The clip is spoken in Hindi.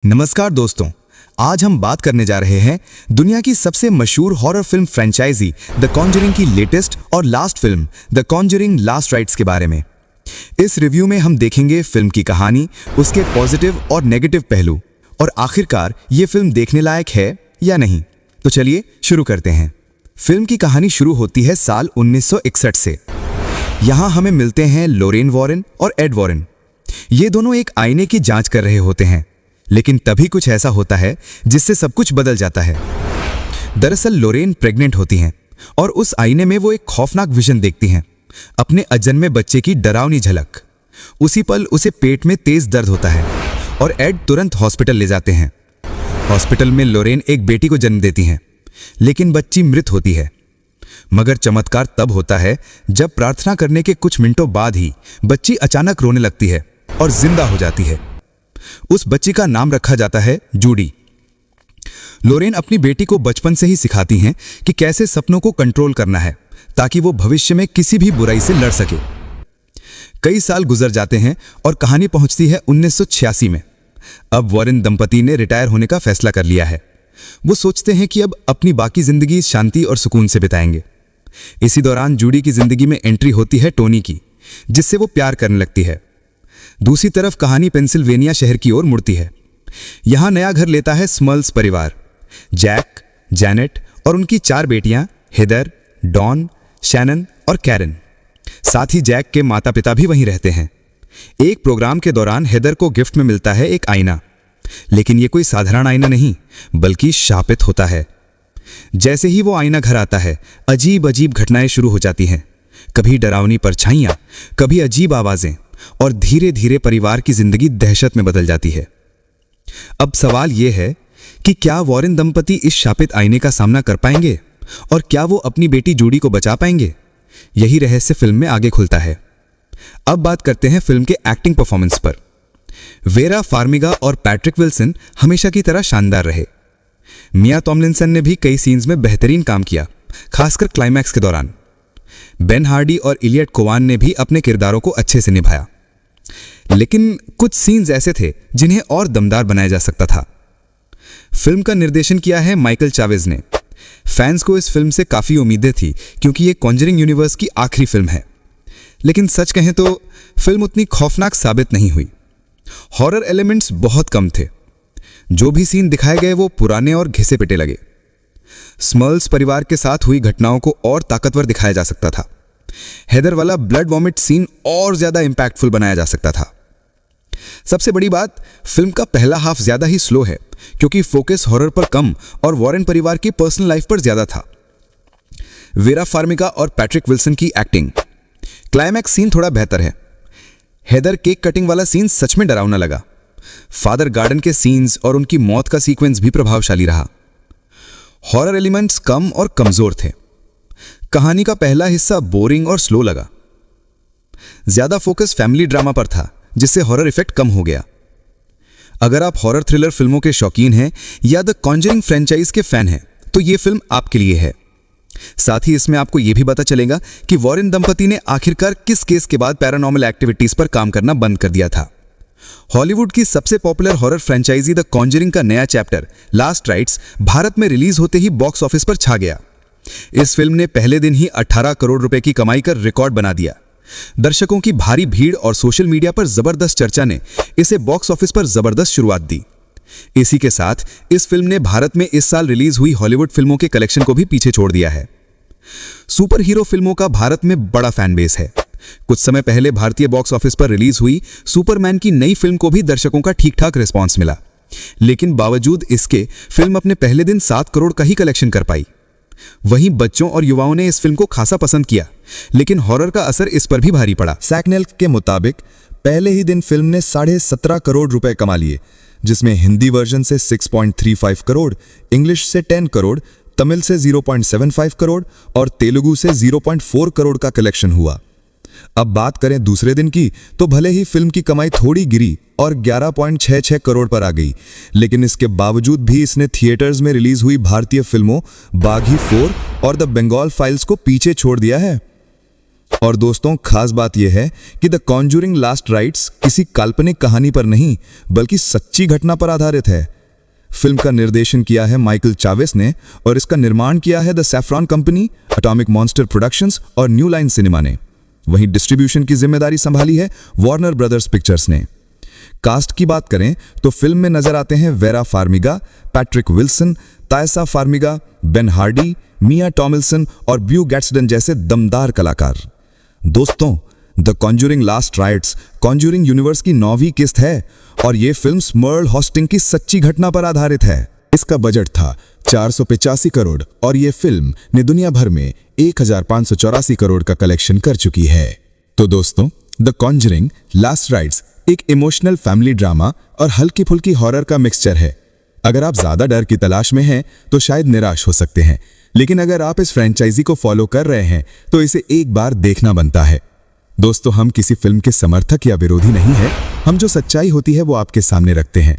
नमस्कार दोस्तों, आज हम बात करने जा रहे हैं दुनिया की सबसे मशहूर horror film franchise the Conjuring की लेटेस्ट और last film the Conjuring last rites के बारे में। इस रिव्यू में हम देखेंगे फिल्म की कहानी, उसके पॉजिटिव और नेगेटिव पहलू और आखिरकार ये फिल्म देखने लायक है या नहीं। तो चलिए शुरू करते हैं। फिल्म की कहानी शुरू होती है साल 1961 से। यहाँ हमें मिलते हैं लोरेन वॉरेन और एड वॉरेन। ये दोनों एक आईने की जांच कर रहे होते हैं, लेकिन तभी कुछ ऐसा होता है जिससे सब कुछ बदल जाता है। दरअसल लोरेन प्रेग्नेंट होती हैं और उस आईने में वो एक खौफनाक विजन देखती हैं, अपने अजन्मे बच्चे की डरावनी झलक। उसी पल उसे पेट में तेज दर्द होता है और एड तुरंत हॉस्पिटल ले जाते हैं। हॉस्पिटल में लोरेन एक बेटी को जन्म देती हैं, लेकिन बच्ची मृत होती है। मगर चमत्कार तब होता है जब प्रार्थना करने के कुछ मिनटों बाद ही बच्ची अचानक रोने लगती है और जिंदा हो जाती है। उस बच्ची का नाम रखा जाता है जूडी। लोरेन अपनी बेटी को बचपन से ही सिखाती हैं कि कैसे सपनों को कंट्रोल करना है ताकि वो भविष्य में किसी भी बुराई से लड़ सके। कई साल गुजर जाते हैं और कहानी पहुंचती है 1986 में। अब वॉरेन दंपति ने रिटायर होने का फैसला कर लिया है। वो सोचते हैं कि अब अपनी बाकी जिंदगी शांति और सुकून से बिताएंगे। इसी दौरान जूडी की जिंदगी में एंट्री होती है टोनी की, जिससे वो प्यार करने लगती है। दूसरी तरफ कहानी पेंसिल्वेनिया शहर की ओर मुड़ती है। यहां नया घर लेता है स्मल्स परिवार। जैक, जैनेट और उनकी 4 बेटियां हेदर, डॉन, शैनन और कैरन। साथ ही जैक के माता पिता भी वहीं रहते हैं। एक प्रोग्राम के दौरान हेदर को गिफ्ट में मिलता है एक आईना, लेकिन यह कोई साधारण आईना नहीं बल्कि शापित होता है। जैसे ही वो आईना घर आता है, अजीब अजीब घटनाएं शुरू हो जाती हैं। कभी डरावनी परछाइयां, कभी अजीब आवाजें, और धीरे धीरे परिवार की जिंदगी दहशत में बदल जाती है। अब सवाल यह है कि क्या वॉरेन दंपति इस शापित आईने का सामना कर पाएंगे और क्या वो अपनी बेटी जूडी को बचा पाएंगे? यही रहस्य फिल्म में आगे खुलता है। अब बात करते हैं फिल्म के एक्टिंग परफॉर्मेंस पर। वेरा फार्मिगा और पैट्रिक विल्सन हमेशा की तरह शानदार रहे। मिया टॉमलिंसन ने भी कई सीन्स में बेहतरीन काम किया, खासकर क्लाइमैक्स के दौरान। बेन हार्डी और इलियट कोवान ने भी अपने किरदारों को अच्छे से निभाया, लेकिन कुछ सीन्स ऐसे थे जिन्हें और दमदार बनाया जा सकता था। फिल्म का निर्देशन किया है माइकल चावेज ने। फैंस को इस फिल्म से काफी उम्मीदें थी क्योंकि ये कॉन्जरिंग यूनिवर्स की आखिरी फिल्म है, लेकिन सच कहें तो फिल्म उतनी खौफनाक साबित नहीं हुई। हॉरर एलिमेंट्स बहुत कम थे। जो भी सीन दिखाए गए वो पुराने और घिसे पिटे लगे। स्मल्स परिवार के साथ हुई घटनाओं को और ताकतवर दिखाया जा सकता था। हेदर वाला ब्लड वॉमिट सीन और ज्यादा इंपैक्टफुल बनाया जा सकता था। सबसे बड़ी बात, फिल्म का पहला हाफ ज्यादा ही स्लो है क्योंकि फोकस हॉरर पर कम और वॉरेन परिवार की पर्सनल लाइफ पर ज्यादा था। वेरा फार्मिगा और पैट्रिक विल्सन की एक्टिंग। क्लाइमैक्स सीन थोड़ा बेहतर है। हेदर केक कटिंग वाला सीन सच में डरावना लगा। फादर गार्डन के सीन्स और उनकी मौत का सीक्वेंस भी प्रभावशाली रहा। हॉरर एलिमेंट्स कम और कमजोर थे। कहानी का पहला हिस्सा बोरिंग और स्लो लगा। ज्यादा फोकस फैमिली ड्रामा पर था, जिससे हॉरर इफेक्ट कम हो गया। अगर आप हॉरर थ्रिलर फिल्मों के शौकीन हैं या द कॉन्जरिंग फ्रेंचाइज के फैन हैं, तो यह फिल्म आपके लिए है। साथ ही इसमें आपको यह भी पता चलेगा कि वॉरेन दंपति ने आखिरकार किस केस के बाद पैरानॉर्मल एक्टिविटीज पर काम करना बंद कर दिया था। हॉलीवुड की सबसे popular horror franchise the Conjuring का नया चैप्टर लास्ट राइट्स भारत में रिलीज होते ही बॉक्स ऑफिस पर छा गया। इस फिल्म ने पहले दिन ही 18 करोड़ रुपए की कमाई कर रिकॉर्ड बना दिया। दर्शकों की भारी भीड़ और सोशल मीडिया पर जबरदस्त चर्चा ने इसे बॉक्स ऑफिस पर जबरदस्त शुरुआत दी। इसी के साथ इस फिल्म ने भारत में इस साल रिलीज हुई हॉलीवुड फिल्मों के कलेक्शन को भी पीछे छोड़ दिया है। सुपर हीरो फिल्मों का भारत में बड़ा फैन बेस है। कुछ समय पहले भारतीय बॉक्स ऑफिस पर रिलीज हुई सुपरमैन की नई फिल्म को भी दर्शकों का ठीक ठाक रिस्पांस मिला, लेकिन बावजूद इसके फिल्म अपने पहले दिन 7 करोड़ का ही कलेक्शन कर पाई। वहीं बच्चों और युवाओं ने इस फिल्म को खासा पसंद किया, लेकिन हॉरर का असर इस पर भी भारी पड़ा। सैकनेल के मुताबिक पहले ही दिन फिल्म ने 17.5 करोड़ रुपए कमा लिए, जिसमें हिंदी वर्जन से 6.35 करोड़, इंग्लिश से 10 करोड़, तमिल से 0.75 करोड़ और तेलुगु से 0.4 करोड़ का कलेक्शन हुआ। अब बात करें दूसरे दिन की, तो भले ही फिल्म की कमाई थोड़ी गिरी और 11.66 करोड़ पर आ गई, लेकिन इसके बावजूद भी इसने थिएटर्स में रिलीज हुई भारतीय फिल्मों बाघी 4 और द बंगाल फाइल्स को पीछे छोड़ दिया है। और दोस्तों, खास बात यह है कि द कॉन्जूरिंग लास्ट राइट्स किसी काल्पनिक कहानी पर नहीं बल्कि सच्ची घटना पर आधारित है। फिल्म का निर्देशन किया है माइकल चावेस ने और इसका निर्माण किया है the Safran Company, Atomic Monster Productions और न्यू लाइन सिनेमा ने। वहीं डिस्ट्रीब्यूशन की जिम्मेदारी संभाली है वार्नर ब्रदर्स पिक्चर्स ने। कास्ट की बात करें तो फिल्म में नजर आते हैं Vera Farmiga, Patrick Wilson, Taissa Farmiga, Ben Hardy, Mia Tomlinson और ब्यू गैट्सडन जैसे दमदार कलाकार। दोस्तों, the Conjuring Last Rites Conjuring Universe की 9वीं किस्त है और ये फिल्म मर्ल हॉस्टिंग की सच्ची घटना पर आधारित है। इसका बजट था 485 करोड़ और ये फिल्म ने दुनिया भर में 1584 करोड़ का कलेक्शन कर चुकी है। तो दोस्तों, द कॉन्जरिंग लास्ट राइट्स एक इमोशनल फैमिली ड्रामा और हल्की फुल्की हॉरर का मिक्सचर है। अगर आप ज्यादा डर की तलाश में हैं तो शायद निराश हो सकते हैं, लेकिन अगर आप इस फ्रेंचाइजी को फॉलो कर रहे हैं तो इसे एक बार देखना बनता है। दोस्तों, हम किसी फिल्म के समर्थक या विरोधी नहीं हैं, हम जो सच्चाई होती है वो आपके सामने रखते हैं।